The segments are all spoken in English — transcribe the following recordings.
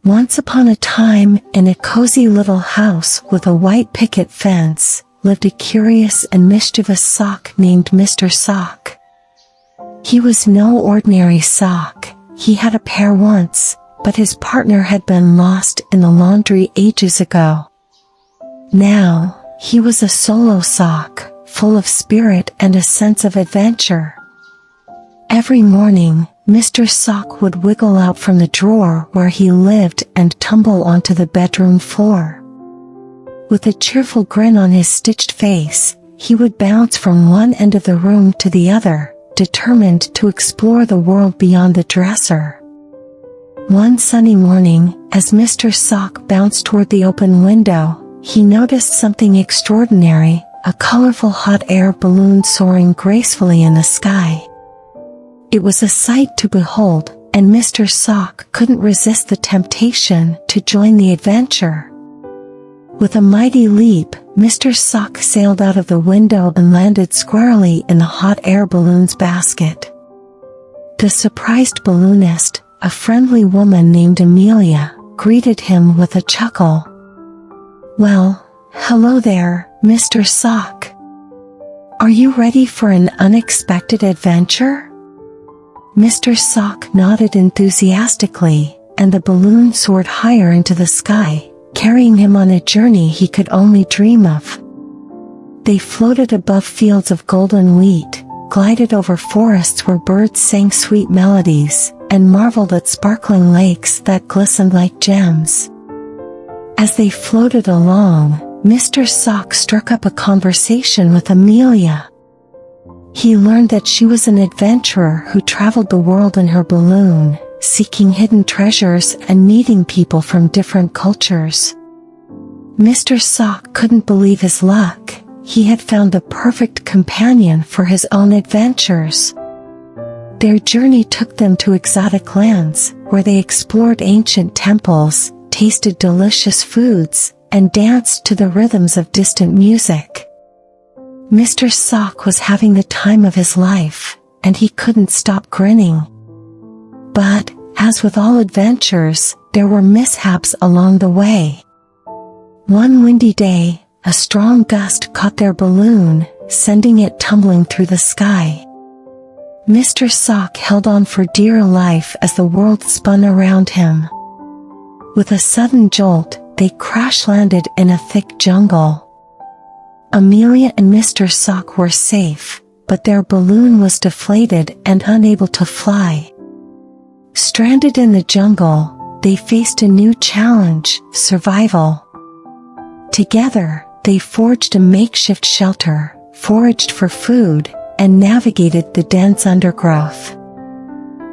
Once upon a time, in a cozy little house with a white picket fence, lived a curious and mischievous sock named Mr. Sock. He was no ordinary sock. He had a pair once, but his partner had been lost in the laundry ages ago. Now, he was a solo sock, full of spirit and a sense of adventure. Every morning, Mr. Sock would wiggle out from the drawer where he lived and tumble onto the bedroom floor. With a cheerful grin on his stitched face, he would bounce from one end of the room to the other, determined to explore the world beyond the dresser. One sunny morning, as Mr. Sock bounced toward the open window, he noticed something extraordinary, a colorful hot air balloon soaring gracefully in the sky. It was a sight to behold, and Mr. Sock couldn't resist the temptation to join the adventure. With a mighty leap, Mr. Sock sailed out of the window and landed squarely in the hot air balloon's basket. The surprised balloonist, a friendly woman named Amelia, greeted him with a chuckle. "Well, hello there, Mr. Sock. Are you ready for an unexpected adventure?" Mr. Sock nodded enthusiastically, and the balloon soared higher into the sky, carrying him on a journey he could only dream of. They floated above fields of golden wheat, glided over forests where birds sang sweet melodies, and marveled at sparkling lakes that glistened like gems. As they floated along, Mr. Sock struck up a conversation with Amelia. He learned that she was an adventurer who traveled the world in her balloon, seeking hidden treasures and meeting people from different cultures. Mr. Sock couldn't believe his luck. He had found the perfect companion for his own adventures. Their journey took them to exotic lands, where they explored ancient temples, tasted delicious foods, and danced to the rhythms of distant music. Mr. Sock was having the time of his life, and he couldn't stop grinning. But, as with all adventures, there were mishaps along the way. One windy day, a strong gust caught their balloon, sending it tumbling through the sky. Mr. Sock held on for dear life as the world spun around him. With a sudden jolt, they crash-landed in a thick jungle. Amelia and Mr. Sock were safe, but their balloon was deflated and unable to fly. Stranded in the jungle, they faced a new challenge: survival. Together, they forged a makeshift shelter, foraged for food, and navigated the dense undergrowth.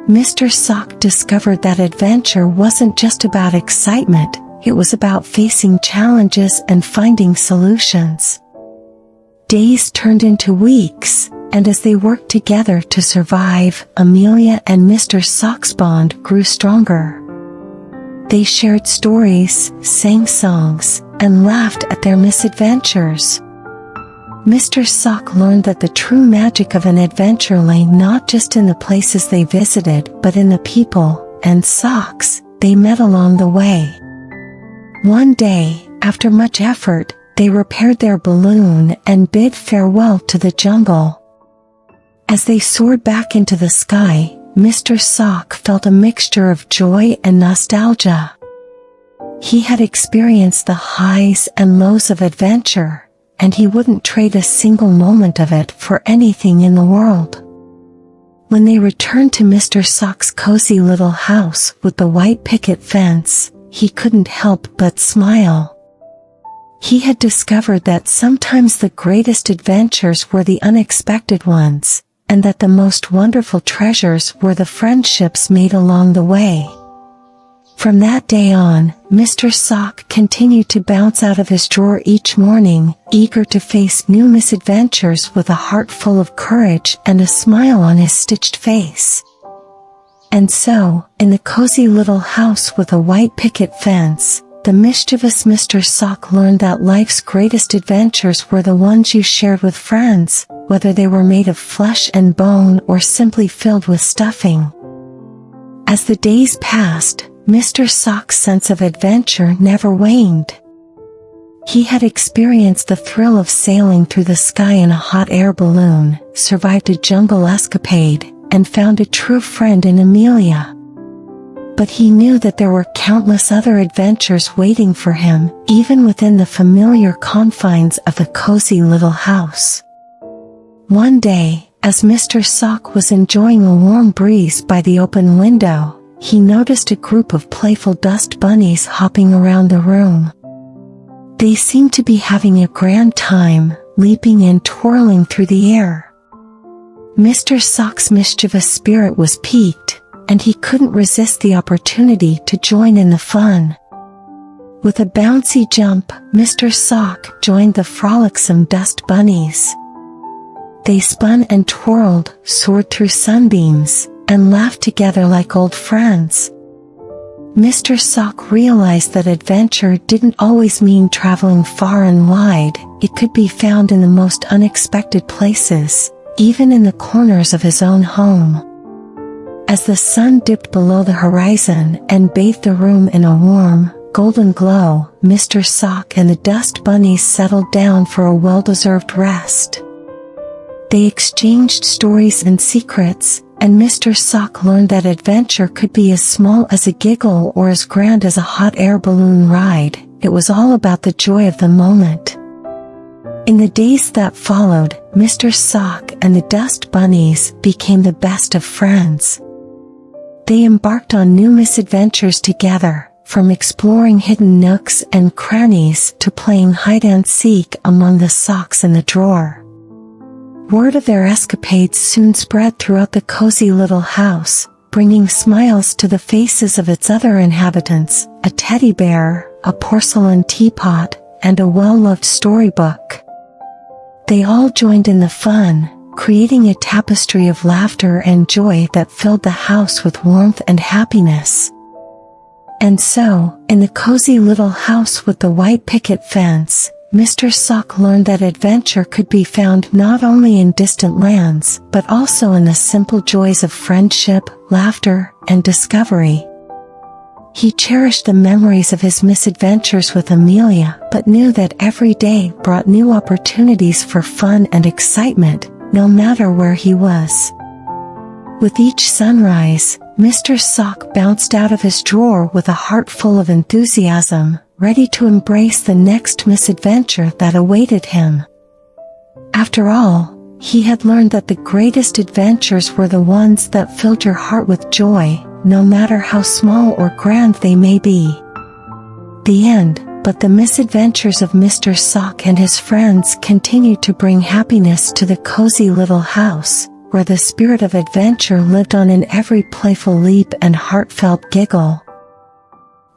Mr. Sock discovered that adventure wasn't just about excitement, it was about facing challenges and finding solutions. Days turned into weeks, and as they worked together to survive, Amelia and Mr. Sock's bond grew stronger. They shared stories, sang songs, and laughed at their misadventures. Mr. Sock learned that the true magic of an adventure lay not just in the places they visited, but in the people and socks they met along the way. One day, after much effort, they repaired their balloon and bid farewell to the jungle. As they soared back into the sky, Mr. Sock felt a mixture of joy and nostalgia. He had experienced the highs and lows of adventure, and he wouldn't trade a single moment of it for anything in the world. When they returned to Mr. Sock's cozy little house with the white picket fence, he couldn't help but smile. He had discovered that sometimes the greatest adventures were the unexpected ones, and that the most wonderful treasures were the friendships made along the way. From that day on, Mr. Sock continued to bounce out of his drawer each morning, eager to face new misadventures with a heart full of courage and a smile on his stitched face. And so, in the cozy little house with a white picket fence, the mischievous Mr. Sock learned that life's greatest adventures were the ones you shared with friends, whether they were made of flesh and bone or simply filled with stuffing. As the days passed, Mr. Sock's sense of adventure never waned. He had experienced the thrill of sailing through the sky in a hot air balloon, survived a jungle escapade, and found a true friend in Amelia. But he knew that there were countless other adventures waiting for him, even within the familiar confines of the cozy little house. One day, as Mr. Sock was enjoying a warm breeze by the open window, he noticed a group of playful dust bunnies hopping around the room. They seemed to be having a grand time, leaping and twirling through the air. Mr. Sock's mischievous spirit was piqued, and he couldn't resist the opportunity to join in the fun. With a bouncy jump, Mr. Sock joined the frolicsome dust bunnies. They spun and twirled, soared through sunbeams, and laughed together like old friends. Mr. Sock realized that adventure didn't always mean traveling far and wide. It could be found in the most unexpected places, even in the corners of his own home. As the sun dipped below the horizon and bathed the room in a warm, golden glow, Mr. Sock and the dust bunnies settled down for a well-deserved rest. They exchanged stories and secrets, and Mr. Sock learned that adventure could be as small as a giggle or as grand as a hot air balloon ride. It was all about the joy of the moment. In the days that followed, Mr. Sock and the dust bunnies became the best of friends. They embarked on new misadventures together, from exploring hidden nooks and crannies to playing hide-and-seek among the socks in the drawer. Word of their escapades soon spread throughout the cozy little house, bringing smiles to the faces of its other inhabitants, a teddy bear, a porcelain teapot, and a well-loved storybook. They all joined in the fun, creating a tapestry of laughter and joy that filled the house with warmth and happiness. And so, in the cozy little house with the white picket fence, Mr. Sock learned that adventure could be found not only in distant lands, but also in the simple joys of friendship, laughter, and discovery. He cherished the memories of his misadventures with Amelia, but knew that every day brought new opportunities for fun and excitement, no matter where he was. With each sunrise, Mr. Sock bounced out of his drawer with a heart full of enthusiasm, ready to embrace the next misadventure that awaited him. After all, he had learned that the greatest adventures were the ones that filled your heart with joy, no matter how small or grand they may be. The end. But the misadventures of Mr. Sock and his friends continued to bring happiness to the cozy little house, where the spirit of adventure lived on in every playful leap and heartfelt giggle.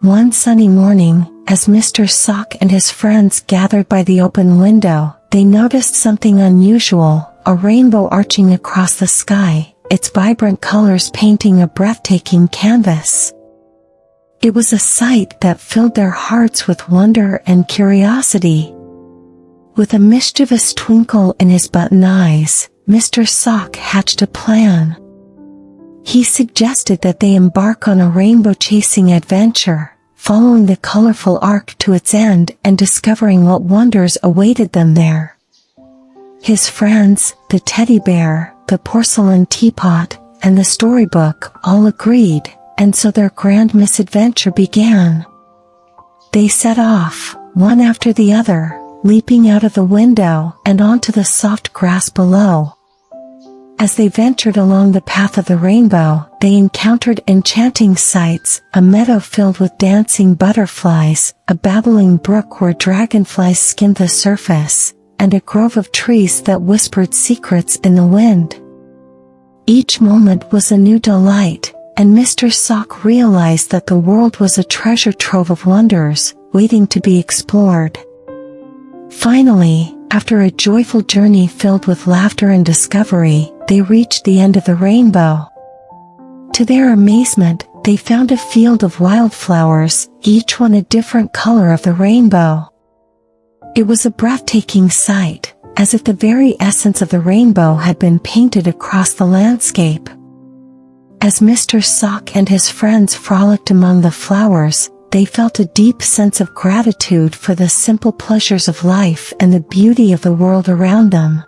One sunny morning, as Mr. Sock and his friends gathered by the open window, they noticed something unusual, a rainbow arching across the sky, its vibrant colors painting a breathtaking canvas. It was a sight that filled their hearts with wonder and curiosity. With a mischievous twinkle in his button eyes, Mr. Sock hatched a plan. He suggested that they embark on a rainbow-chasing adventure, following the colorful arc to its end and discovering what wonders awaited them there. His friends, the teddy bear, the porcelain teapot, and the storybook all agreed, and so their grand misadventure began. They set off, one after the other, leaping out of the window and onto the soft grass below. As they ventured along the path of the rainbow, they encountered enchanting sights, a meadow filled with dancing butterflies, a babbling brook where dragonflies skimmed the surface, and a grove of trees that whispered secrets in the wind. Each moment was a new delight, and Mr. Sock realized that the world was a treasure trove of wonders, waiting to be explored. Finally, after a joyful journey filled with laughter and discovery, they reached the end of the rainbow. To their amazement, they found a field of wildflowers, each one a different color of the rainbow. It was a breathtaking sight, as if the very essence of the rainbow had been painted across the landscape. As Mr. Sock and his friends frolicked among the flowers, they felt a deep sense of gratitude for the simple pleasures of life and the beauty of the world around them.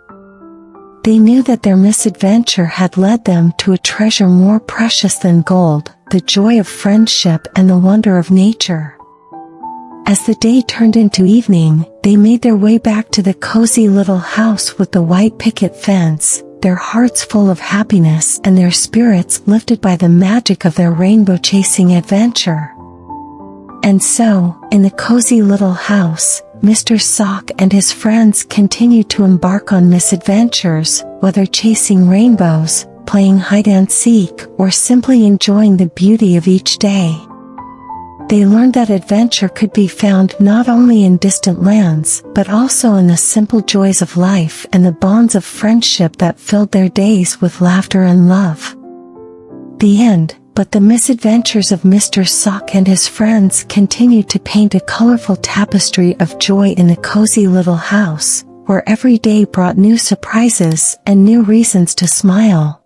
They knew that their misadventure had led them to a treasure more precious than gold, the joy of friendship and the wonder of nature. As the day turned into evening, they made their way back to the cozy little house with the white picket fence, their hearts full of happiness and their spirits lifted by the magic of their rainbow-chasing adventure. And so, in the cozy little house, Mr. Sock and his friends continued to embark on misadventures, whether chasing rainbows, playing hide-and-seek, or simply enjoying the beauty of each day. They learned that adventure could be found not only in distant lands, but also in the simple joys of life and the bonds of friendship that filled their days with laughter and love. The end. But the misadventures of Mr. Sock and his friends continued to paint a colorful tapestry of joy in the cozy little house, where every day brought new surprises and new reasons to smile.